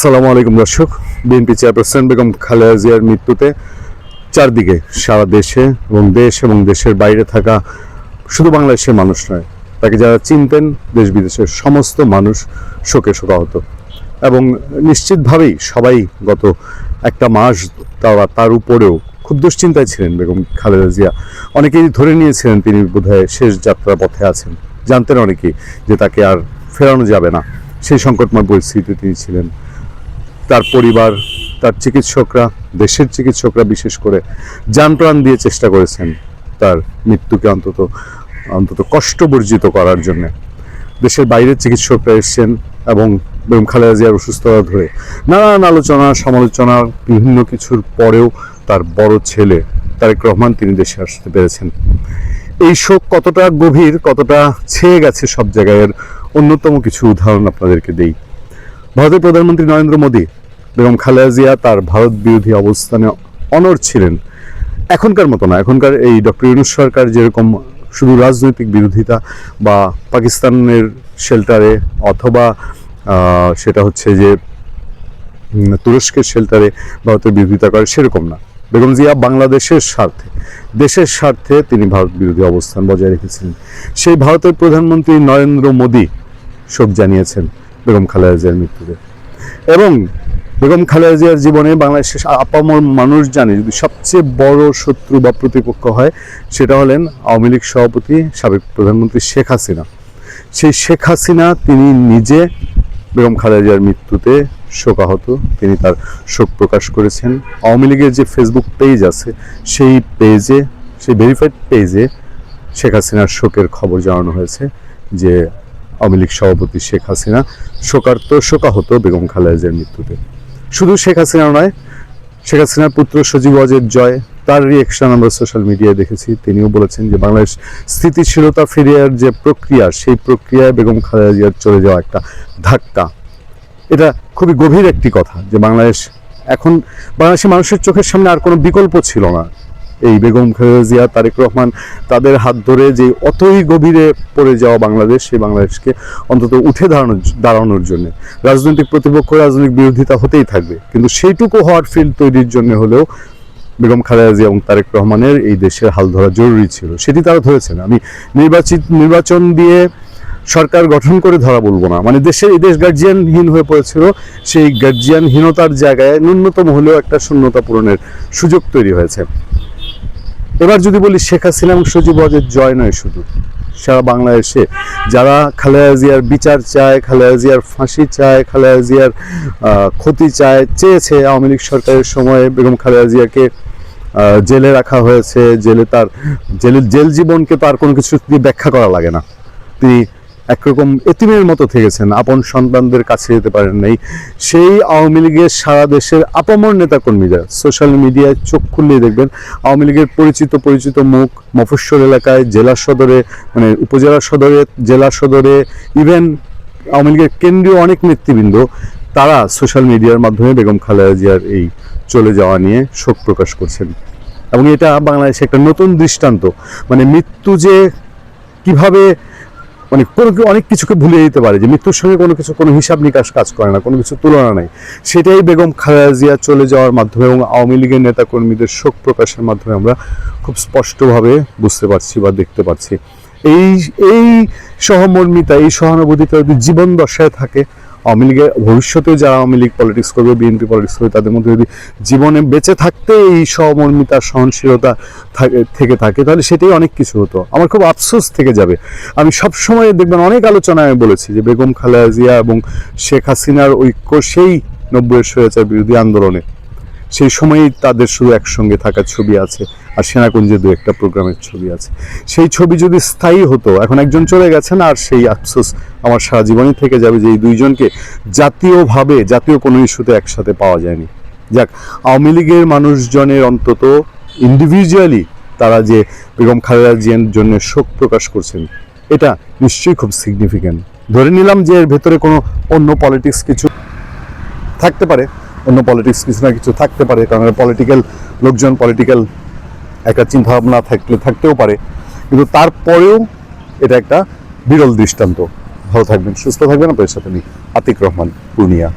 আসসালামু আলাইকুম দর্শক। বিএনপি চেয়ারপারসন বেগম খালেদা জিয়ার মৃত্যুতে চারদিকে সারা দেশে এবং দেশের বাইরে থাকা শুধু বাংলাদেশের মানুষ নয়, তাকে যারা চিনতেন দেশ বিদেশের সমস্ত মানুষ শোকাহত। এবং নিশ্চিতভাবেই সবাই গত একটা মাস তার উপরেও খুব দুশ্চিন্তায় ছিলেন বেগম খালেদা জিয়া। অনেকেই ধরে নিয়েছিলেন তিনি বোধহয় শেষ যাত্রার পথে আছেন। জানতেন অনেকেই যে তাকে আর ফেরানো যাবে না, সেই সংকটময় পরিস্থিতিতে তিনি ছিলেন। তার পরিবার, তার চিকিৎসকরা, দেশের চিকিৎসকরা বিশেষ করে জান প্রাণ দিয়ে চেষ্টা করেছেন তার মৃত্যুকে অন্তত কষ্টবর্জিত করার জন্য। দেশের বাইরের চিকিৎসকরা এসছেন এবং বেগম খালেদা জিয়ার অসুস্থতা ধরে নানান আলোচনা সমালোচনার বিভিন্ন কিছুর পরেও তার বড় ছেলে তারেক রহমান তিনি দেশে আসতে পেরেছেন। এই শোক কতটা গভীর, কতটা ছেয়ে গেছে সব জায়গায়, অন্যতম কিছু উদাহরণ আপনাদেরকে দেই। ভারতের প্রধানমন্ত্রী নরেন্দ্র মোদী বেগম খালেদা জিয়া তার ভারত বিরোধী অবস্থানে অনড় ছিলেন। এখনকার মতো না, এখনকার এই ডক্টর ইউনূস সরকার যেরকম শুধু রাজনৈতিক বিরোধিতা বা পাকিস্তানের শেল্টারে অথবা সেটা হচ্ছে যে তুরস্কের শেল্টারে ভারতের বিরোধিতা করে, সেরকম না। বেগম জিয়া বাংলাদেশের স্বার্থে, দেশের স্বার্থে তিনি ভারত বিরোধী অবস্থান বজায় রেখেছিলেন। সেই ভারতের প্রধানমন্ত্রী নরেন্দ্র মোদী শোক জানিয়েছেন বেগম খালেদা জিয়ার মৃত্যুতে। এবং বেগম খালেদা জিয়ার জীবনে বাংলাদেশের আপামর মানুষ জানে যদি সবচেয়ে বড় শত্রু বা প্রতিপক্ষ হয়, সেটা হলেন আওয়ামী লীগ সভাপতি সাবেক প্রধানমন্ত্রী শেখ হাসিনা। সেই শেখ হাসিনা তিনি নিজে বেগম খালেদা জিয়ার মৃত্যুতে শোকাহত। তিনি তার শোক প্রকাশ করেছেন। আওয়ামী লীগের যে ফেসবুক পেজ আছে সেই পেজে, সেই ভেরিফাইড পেজে শেখ হাসিনার শোকের খবর জানানো হয়েছে যে আওয়ামী লীগ সভাপতি শেখ হাসিনা শোকাহত বেগম খালেদা জিয়ার মৃত্যুতে। শুধু শেখ হাসিনা নয়, শেখ হাসিনার পুত্র সজীব ওয়াজেদ জয়, তার রিয়েকশন আমরা সোশ্যাল মিডিয়ায় দেখেছি। তিনিও বলেছেন যে বাংলাদেশ স্থিতিশীলতা ফিরিয়ার যে প্রক্রিয়া, সেই প্রক্রিয়ায় বেগম খালেদা জিয়ার চলে যাওয়া একটা ধাক্কা। এটা খুবই গভীর একটি কথা যে বাংলাদেশের মানুষের চোখের সামনে আর কোনো বিকল্প ছিল না। এই বেগম খালেদা জিয়া, তারেক রহমান, তাদের হাত ধরে যে অতই গভীরে পড়ে যাওয়া বাংলাদেশ, সেই বাংলাদেশকে অন্তত উঠে দাঁড়ানোর জন্য রাজনৈতিক প্রতিপক্ষ, রাজনৈতিক বিরোধিতা হতেই থাকবে, কিন্তু সেইটুকু হওয়ার ফিল্ড তৈরির জন্য হলেও বেগম খালেদা জিয়া এবং তারেক রহমানের এই দেশের হাল ধরা জরুরি ছিল। সেটি তারা ধরেছেন। আমি নির্বাচন দিয়ে সরকার গঠন করে ধরা বলবো না, মানে এই দেশ গার্জিয়ানহীন হয়ে পড়েছিল। সেই গার্জিয়ানহীনতার জায়গায় ন্যূনতম হলেও একটা শূন্যতা পূরণের সুযোগ তৈরি হয়েছে। এবার যদি বলি শেখ হাসিনা এবং সজীব ওয়াজেদ জয় নয়, শুধু সারা বাংলাদেশে যারা খালেদা জিয়ার বিচার চায়, খালেদা জিয়ার ফাঁসি চায়, খালেদা জিয়ার ক্ষতি চেয়েছে। আওয়ামী লীগ সরকারের সময়ে বেগম খালেদা জিয়াকে জেলে রাখা হয়েছে। জেল জীবনকে তো আর কোনো কিছু দিয়ে ব্যাখ্যা করা লাগে না। তিনি একরকম এতিমের মতো থেকেছেন, আপন সন্তানদের কাছে যেতে পারেন নাই। সেই আওয়ামী লীগের সারা দেশের আপামর নেতাকর্মীরা সোশ্যাল মিডিয়ায় চোখ খুললেই দেখবেন আওয়ামী লীগের পরিচিত মুখ মফস্বল এলাকায়, জেলা সদরে, মানে উপজেলা সদরে, জেলা সদরে, ইভেন আওয়ামী লীগের কেন্দ্রীয় অনেক নেতৃবৃন্দ, তারা সোশ্যাল মিডিয়ার মাধ্যমে বেগম খালেদা জিয়ার এই চলে যাওয়া নিয়ে শোক প্রকাশ করছেন। এবং এটা বাংলাদেশে একটা নতুন দৃষ্টান্ত, মানে মৃত্যু যে কিভাবে মানে অনেক কিছুকে ভুলিয়ে দিতে পারে, যে মৃত্যুর সঙ্গে কোনো হিসাব নিকাশ কাজ করে না, কোনো কিছু তুলনা নাই। সেটাই বেগম খালেদা জিয়া চলে যাওয়ার মাধ্যমে এবং আওয়ামী লীগের নেতাকর্মীদের শোক প্রকাশের মাধ্যমে আমরা খুব স্পষ্টভাবে বুঝতে পারছি বা দেখতে পাচ্ছি। এই সহমর্মিতা, এই সহানুভূতিটা যদি জীবন দশায় থাকে, আওয়ামী লীগের ভবিষ্যতেও যারা আওয়ামী লীগ পলিটিক্স করবে, বিএনপি পলিটিক্স করবে, তাদের মধ্যে যদি জীবনে বেঁচে থাকতে এই সহমর্মিতা, সহনশীলতা থেকে থাকে, তাহলে সেটাই অনেক কিছু হতো। আমার খুব আফসোস থেকে যাবে। আমি সবসময় দেখবেন অনেক আলোচনায় আমি বলেছি যে বেগম খালেদা জিয়া এবং শেখ হাসিনার ঐক্য সেই 90-এর স্বৈরাচার বিরোধী আন্দোলনে, সেই সময়ই তাদের শুধু একসঙ্গে থাকার ছবি আছে, আর সেনাকুঞ্জে দু একটা প্রোগ্রামের ছবি আছে। সেই ছবি যদি স্থায়ী হতো, এখন একজন চলে গেছেন, আর সেই আফসোস আমার সারা জীবনই থেকে যাবে যে এই দুইজনকে জাতীয় কোনো ইস্যুতে একসাথে পাওয়া যায়নি। যাক, আওয়ামী লীগের মানুষজনের অন্তত ইন্ডিভিজুয়ালি তারা যে বেগম খালেদা জিয়ার জন্য শোক প্রকাশ করছেন, এটা নিশ্চয়ই খুব সিগনিফিক্যান্ট। ধরে নিলাম যে এর ভেতরে কোনো অন্য পলিটিক্স কিছু থাকতে পারে, কিছু না কিছু থাকতে পারে, কারণ পলিটিক্যাল লোকজন, পলিটিক্যাল একটা চিন্তাভাবনা থাকতেও পারে, কিন্তু তারপরেও এটা একটা বিরল দৃষ্টান্ত। ভালো থাকবেন, সুস্থ থাকবেন। আপনাদের সাথে আমি আতিক রহমান, পূর্ণিয়া।